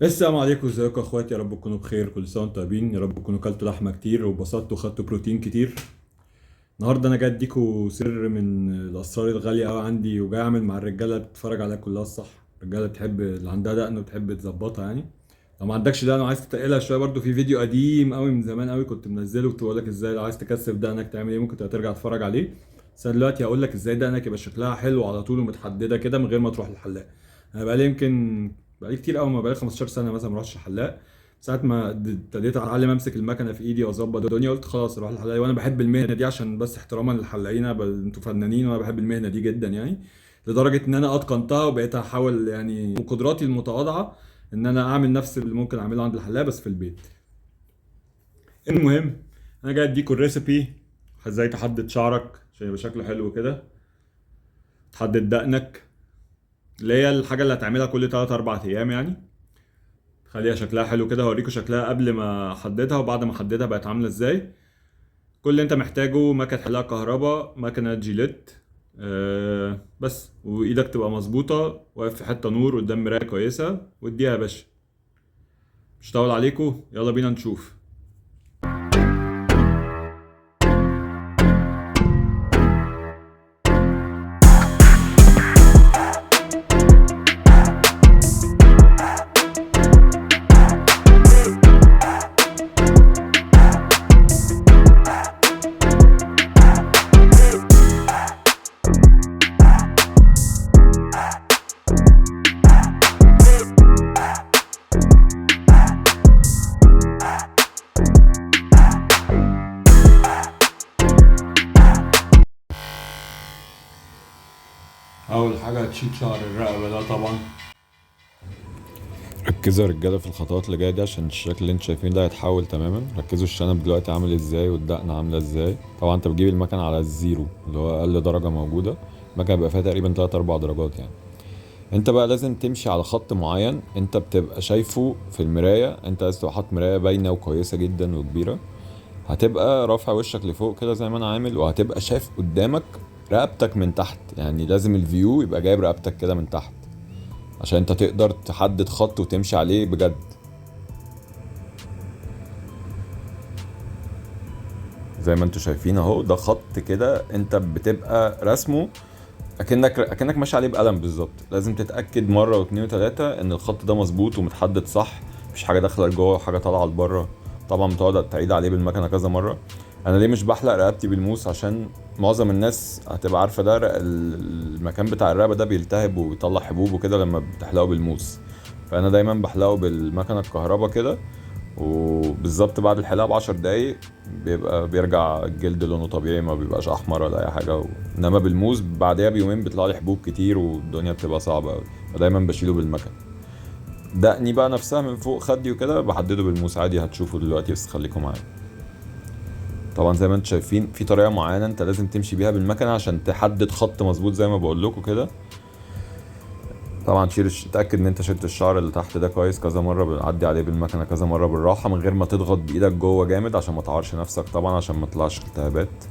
السلام عليكم، ازيكم يا اخواتي؟ يا رب تكونوا بخير، كل سنه وانتم طيبين. يا رب تكونوا كلتوا لحمه كتير وبسطتوا وخدتوا بروتين كتير. النهارده انا جاي اديكوا سر من الاسرار الغاليه قوي عندي، وجاي اعمل مع الرجاله اللي بتتفرج عليها كلها الصح. الرجاله بتحب اللي عندها دقن وتحب تظبطها يعني. لو ما عندكش دقن وعايز تتقلها شويه، برضو في فيديو قديم قوي من زمان قوي كنت منزله، كنت بقول لك ازاي لو عايز تكثف دقنك تعمل ايه. ممكن تبقى ترجع تتفرج عليه. بس انا دلوقتي هقول لك ازاي دقنك يبقى شكلها حلو على طول ومتحدده كده من غير ما تروح للحلاق. انا بقالي كتير قوي، ما بقالي 15 سنه مثلا ما رحتش الحلاق. ساعة ما ابتديت اتعلم امسك المكنه في ايدي واظبط الدنيا، قلت خلاص اروح للحلاق. وانا بحب المهنه دي، عشان بس احتراما للحلاقين، انتوا فنانين وانا بحب المهنه دي جدا يعني. لدرجه ان انا اتقنتها وبقيت احاول يعني بقدراتي المتواضعه ان انا اعمل نفس اللي ممكن اعمله عند الحلاق بس في البيت. المهم، انا جاي اديكوا الريسبي ازاي تحدد شعرك عشان يبقى شكله حلو كده. تحدد دقنك، اللي هي الحاجه اللي هتعملها كل 3 4 ايام يعني. خليها شكلها حلو كده. هوريكوا شكلها قبل ما احددها وبعد ما احددها بقت عامله ازاي. كل اللي انت محتاجه مكنه حلاقه كهرباء، مكنه جيليت. بس وايدك تبقى مظبوطه، واقف في حته نور قدام مرايه كويسه، واديها يا باشا. مش هطول عليكم، يلا بينا نشوف. اول حاجه هتشيل شعر الرقبه ده طبعا. ركزوا يا رجاله في الخطوات اللي جايه دي عشان الشكل اللي انتوا شايفينه ده هيتحول تماما. ركزوا الشنب دلوقتي عامل ازاي والدقن عامله ازاي. طبعا انت بتجيب المكنه على الزيرو اللي هو اقل درجه موجوده. المكنه بيبقى فيها تقريبا 3 4 درجات يعني. انت بقى لازم تمشي على خط معين انت بتبقى شايفه في المرايه. انت لازم تبقى حاطط مرايه باينه وكويسه جدا وكبيره. هتبقى رافع وشك لفوق كده زي ما انا عامل، وهتبقى شايف قدامك رقبتك من تحت. يعني لازم الفيو يبقى جايب رقبتك كده من تحت عشان انت تقدر تحدد خط وتمشي عليه بجد. زي ما انتوا شايفين اهو، ده خط كده انت بتبقى رسمه اكنك ماشي عليه بقلم بالظبط. لازم تتاكد مره واتنين وتلاته ان الخط ده مظبوط ومتحدد صح، مفيش حاجه داخله لجوه وحاجه طالعه لبره. طبعا بتقعد تعيد عليه بالمكنه كذا مره. انا ليه مش بحلق رقبتي بالموس؟ عشان معظم الناس هتبقى عارفه ده المكان بتاع الرقبه ده بيلتهب وبيطلع حبوب وكده لما بتحلقه بالموس. فانا دايما بحلقه بالمكنه الكهرباء كده، وبالظبط بعد الحلاقه ب10 دقايق بيرجع الجلد لونه طبيعي، ما بيبقاش احمر ولا اي حاجه انما بالموس بعدها بيومين بيطلع لي حبوب كتير والدنيا بتبقى صعبه قوي. فدايما بشيله بالمكن. دقني بقى نفسها من فوق خدي وكده بحدده بالموس عادي، هتشوفوا دلوقتي بس خليكم معايا. طبعا زي ما انتم شايفين في طريقه معينه انت لازم تمشي بيها بالمكنه عشان تحدد خط مظبوط زي ما بقول لكم كده. طبعا اتاكد ان انت شلت الشعر اللي تحت ده كويس كذا مره، بنعدي عليه بالمكنه كذا مره بالراحه من غير ما تضغط بايدك جوه جامد عشان ما تعورش نفسك، طبعا عشان ما تطلعش التهابات.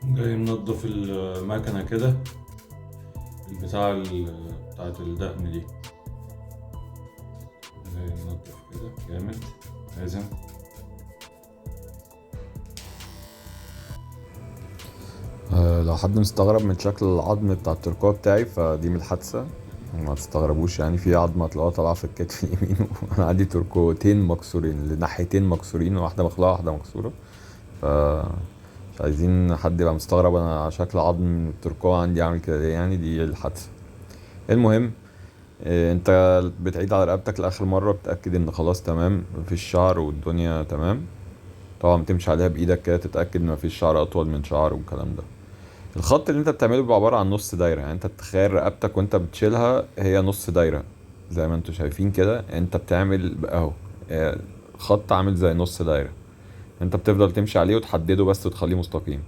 جاي منضف المكنه كده، بتاعت الدقن دي. جاي منضف كده جامد لازم. لو حد مستغرب من شكل العظم بتاع التركوة بتاعي فدي من الحادثة. ما تستغربوش يعني، في عظمة تلاقوها طالعة في الكتف اليمين وانا عندي تركوتين مكسورين لناحيتين مكسورين، واحدة مخلوعة واحدة مكسورة. ف مش عايزين حد يبقى مستغرب انا على شكل عظم التركوة عندي عامل كده ليه، يعني دي الحادثة. المهم، انت بتعيد على رقبتك لاخر مرة، بتأكد ان خلاص تمام مفيش شعر والدنيا تمام. طبعا بتمشي عليها بايدك كده تتأكد ان مفيش شعر اطول من شعر والكلام ده. الخط اللي انت بتعمله بيبقى عبارة عن نص دايرة. يعني انت تتخيل رقبتك وانت بتشيلها هي نص دايرة. زي ما انتوا شايفين كده انت بتعمل اهو، اه، خط عامل زي نص دايرة. انت بتفضل تمشي عليه وتحدده بس وتخليه مستقيم.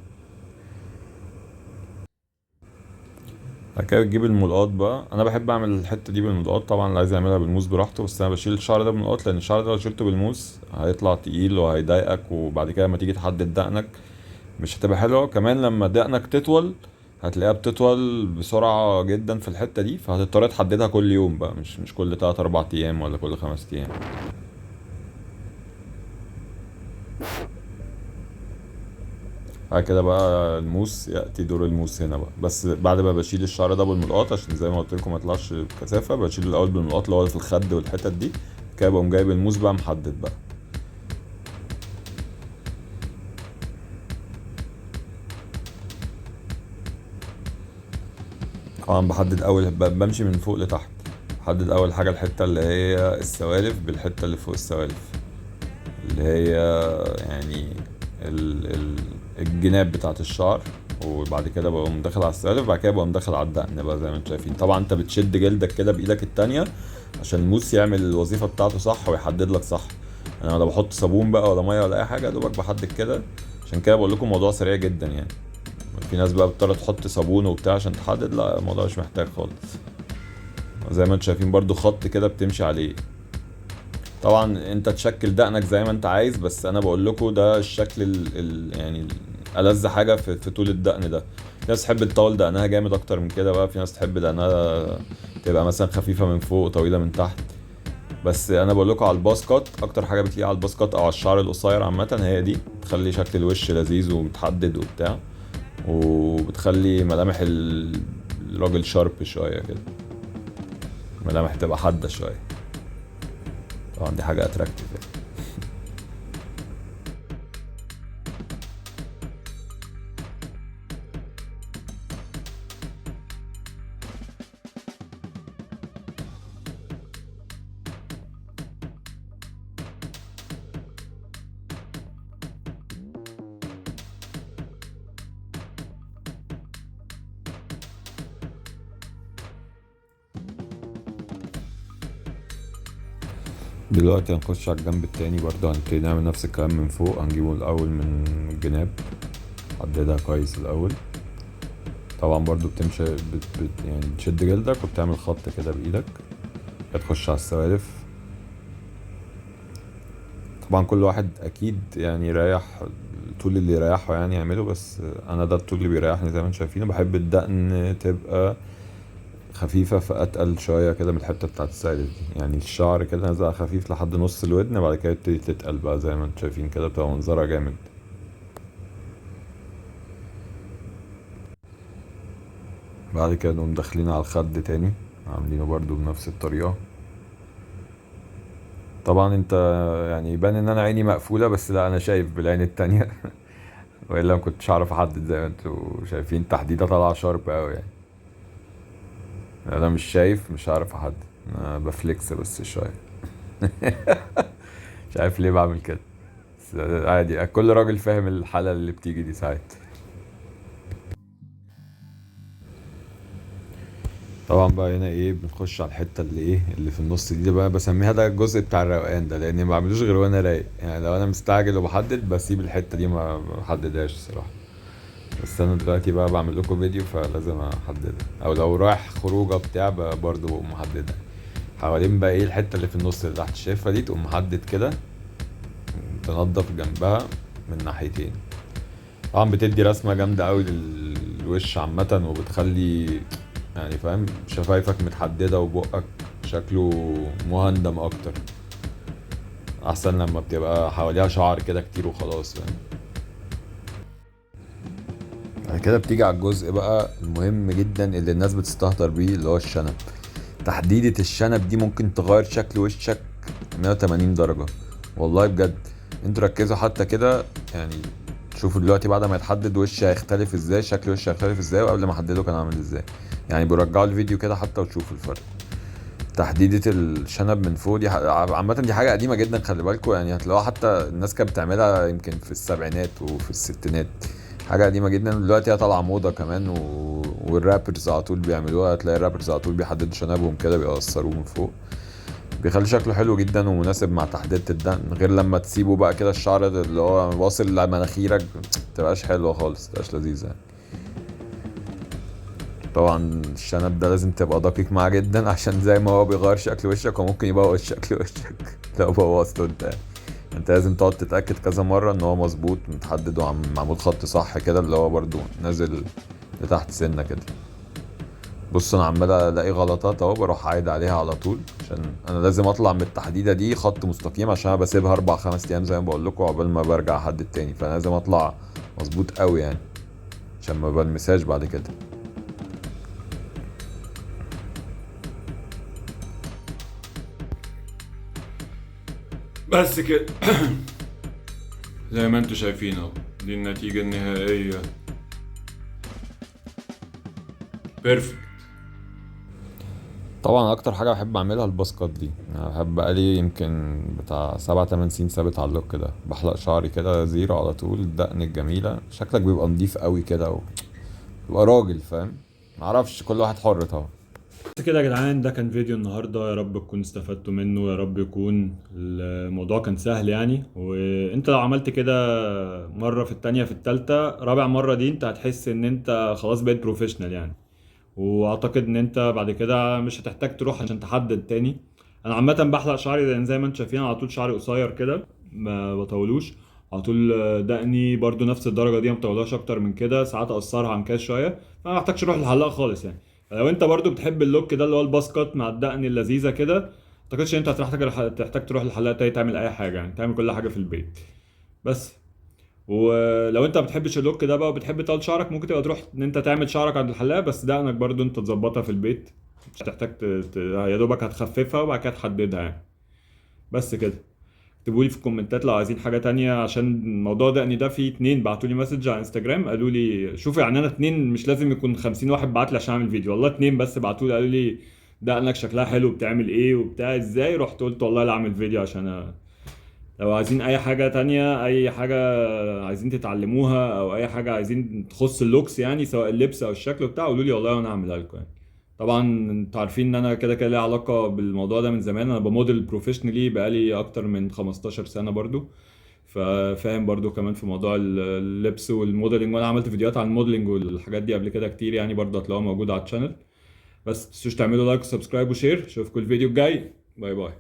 بعد كده بتجيب الملقاط بقى. انا بحب اعمل الحتة دي بالملقاط، طبعا اللي عايز يعملها بالموس براحته، بس انا بشيل الشعر ده بالملقاط لان الشعر ده لو شلته بالموس هيطلع تقيل وهيضايقك، وبعد كده لما تيجي تحدد دقنك مش هتبقى حلوة. كمان لما دقنك تطول هتلاقيها بتطول بسرعة جدا في الحتة دي، فهتضطر تحددها كل يوم بقى، مش كل 3 4 ايام ولا كل 5 ايام. بعد كده بقى الموس يأتي دور الموس هنا بقى، بس بعد ما بشيل الشعر ده بالملقاط عشان زي ما قلت لكم ما يطلعش بكثافة، بشيل الأول بالملقاط اللي هو في الخد والحتت دي. كده بقوم جايب الموس بقى محدد بقى. طبعا بحدد أول بمشي من فوق لتحت. بحدد أول حاجة الحتة اللي هي السوالف بالحتة اللي فوق السوالف، اللي هي يعني ال الجناب بتاعت الشعر. وبعد كده بقوم داخل على السوالف، بعد كده بقوم داخل على الدقن بقى زي ما انتم شايفين. طبعا انت بتشد جلدك كده بايدك التانية عشان الموس يعمل الوظيفة بتاعته صح ويحدد لك صح. انا ولا بحط صابون بقى ولا ميه ولا اي حاجة، دوبك بحدد كده. عشان كده بقول لكم الموضوع سريع جدا يعني. في ناس بقى بتضطر تحط صابون وبتاع عشان تحدد، لا الموضوع مش محتاج خالص. زي ما انتم شايفين برضو خط كده بتمشي عليه. طبعا انت تشكل دقنك زي ما انت عايز، بس انا بقول لكم ده الشكل يعني ألذ حاجه في طول الدقن ده. في ناس تحب تطول دقنها جامد اكتر من كده بقى، في ناس تحب دقنها تبقى مثلا خفيفه من فوق وطويله من تحت. بس انا بقول لكم على الباسكت، اكتر حاجه بتليق على الباسكت او على الشعر القصير عامه هي دي. بتخلي شكل الوش لذيذ ومتحدد وبتاع، وبتخلي ملامح الراجل شارب شويه كده، ملامح تبقى حاده شويه. طبعا دي حاجه اتراكتيف يعني. دلوقتي هنخش على الجنب التاني برضه، هنبتدي نعمل نفس الكلام من فوق. هنجيبه الأول من الجناب، حددها كويس الأول. طبعا برضه بتمشي يعني بتشد جلدك وبتعمل خط كده بإيدك. هتخش على السوالف. طبعا كل واحد أكيد يعني يريح الطول اللي يريحه يعني يعمله، بس أنا ده الطول اللي بيريحني زي ما انتم شايفين. بحب الدقن تبقى خفيفة فأتقل شوية كده من الحتة بتاعت السايد دي، يعني الشعر كده نزل خفيف لحد نص الودن، بعد كده يبتدي تتقل بقى زي ما انتم شايفين كده، بتبقى منظرها جامد. بعد كده نقوم داخلين على الخد تاني، عاملينه برضو بنفس الطريقة. طبعا انت يعني يبان ان انا عيني مقفولة، بس لا انا شايف بالعين التانية. والا ما كنتش عارف احدد زي ما انتوا شايفين، تحديدة طالعة شارب اوي يعني. انا مش شايف، مش عارف احدد. انا بفليكس بس شوية. مش عارف ليه بعمل كده، بس عادي كل راجل فاهم الحالة اللي بتيجي دي ساعات. طبعا بقى هنا ايه، بنخش على الحته اللي ايه اللي في النص دي بقى، بسميها ده الجزء بتاع الروقان ده، لاني ما بعملوش غير وانا رايق يعني. لو انا مستعجل وبحدد بسيب الحته دي ما بحددهاش الصراحه. بس انا دلوقتي بقى بعمل لكم فيديو فلازم احددها، او لو رايح خروجه بتاع برضه بقوم محددها. حوالين بقى ايه الحته اللي في النص اللي تحت شايفها دي، تقوم محدد كده، تنضف جنبها من ناحيتين. طبعا بتدي رسمه جامده قوي للوش عامه، وبتخلي يعني فاهم شفايفك متحددة وبقك شكله مهندم اكتر، احسن لما بتبقى حواليها شعر كده كتير وخلاص فاهم. بعد كده بتيجي على الجزء بقى المهم جدا اللي الناس بتستهتر بيه، اللي هو الشنب. تحديدة الشنب دي ممكن تغير شكل وشك 180 درجة، والله بجد. انتوا ركزوا حتى كده يعني، شوفوا دلوقتي بعد ما يتحدد وشي هيختلف ازاي، شكل وشي هيختلف ازاي، وقبل ما احدده كان عامل ازاي. يعني برجعوا الفيديو كده حتى وتشوفوا الفرق. تحديدة الشنب من فوق دي عامة دي حاجة قديمة جدا، خلي بالكوا يعني. هتلاقوها حتى الناس كانت بتعملها يمكن في السبعينات وفي الستينات. حاجة قديمة جدا، دلوقتي هي طالعة موضة كمان والرابرز على طول بيعملوها. هتلاقي الرابرز على طول بيحددوا شنبهم كده، بيقصروه من فوق، بيخلي شكله حلو جدا ومناسب مع تحديدة الدقن. غير لما تسيبه بقى كده الشعر اللي هو واصل لمناخيرك متبقاش حلوة خالص، متبقاش لذيذة يعني. طبعا الشنب ده لازم تبقى دقيق معاه جدا، عشان زي ما هو بيغير شكل وشك وممكن يبوظ شكل وشك لو بوظته انت يعني. انت لازم تقعد تتأكد كذا مرة ان هو مظبوط متحدد ومعمول خط صح كده، اللي هو برضو نازل لتحت سنه كده. بص انا عمال الاقي غلطات اهو، بروح عايد عليها على طول، عشان انا لازم اطلع من التحديده دي خط مستقيم، عشان انا بسيبها 4 5 ايام زي ما بقول لكم عقبال ما برجع احدد تاني، فانا لازم اطلع مظبوط قوي يعني عشان ما بلمسهاش بعد كده. بس كده. زي ما انتوا شايفين اهو، دي النتيجة النهائية. بيرفكت. طبعا اكتر حاجه بحب اعملها الباسكت دي، انا بحب بقالي يمكن بتاع 7 8 سنين ثابت على اللوك ده، بحلق شعري كده زيرو على طول، الدقن الجميله، شكلك بيبقى نضيف قوي كده بيبقى راجل، فاهم؟ معرفش، كل واحد حر طبعا. بس كده يا جدعان، ده كان فيديو النهاردة، يا رب تكونوا استفدتوا منه، يا رب يكون الموضوع كان سهل يعني. وانت لو عملت كده مرة، في التانية، في التالتة، رابع مرة دي، انت هتحس ان انت خلاص بقيت بروفيشنال يعني. واعتقد ان انت بعد كده مش هتحتاج تروح عشان تحدد تاني. انا عامة بحلق شعري لان زي ما انتم شايفين على طول شعري قصير كده، ما بطولوش على طول. دقني برضو نفس الدرجة دي، ما بطولهاش اكتر من كده، ساعات اقصرها عن كده شوية، فما محتاجش اروح للحلاق خالص يعني. لو انت برضو بتحب اللوك ده اللي هو الباسكت مع الدقن اللذيذة كده، ما اعتقدش ان انت هتحتاج تروح للحلاق تاني تعمل اي حاجة يعني، تعمل كل حاجة في البيت بس. ولو انت ما بتحبش اللوك ده بقى وبتحب تطول شعرك، ممكن تبقى تروح ان انت تعمل شعرك عند الحلاق، بس دقنك برضو انت تظبطها في البيت، مش هتحتاج يا دوبك هتخففها وبعد كده تحددها يعني. بس كده. اكتبوا لي في الكومنتات لو عايزين حاجة تانية، عشان موضوع دقني ده في 2 بعتوا لي مسج على انستجرام قالوا لي شوفوا يعني، انا 2 مش لازم يكون 50 واحد بعت لي عشان اعمل فيديو، والله 2 بس بعتوا لي قالوا لي دقنك شكلها حلو، بتعمل ايه وبتاع ازاي، رحت قلت والله لا اعمل فيديو عشان لو عايزين اي حاجة تانية، اي حاجة عايزين تتعلموها او اي حاجة عايزين تخص اللوكس يعني، سواء اللبس او الشكل بتاع، قولوا لي والله وانا هعملها لكم يعني. طبعا انتوا عارفين ان انا كده كده ليا علاقة بالموضوع ده من زمان، انا بموديل بروفيشنالي بقالي اكتر من 15 سنة برضو، ففاهم برضو كمان في موضوع اللبس والموديلنج، وانا عملت فيديوهات عن الموديلنج والحاجات دي قبل كده كتير يعني، برضو هتلاقوها موجودة على الشانل. بس متنسوش تعملوا لايك وسبسكرايب وشير، اشوفكم الفيديو الجاي. باي باي.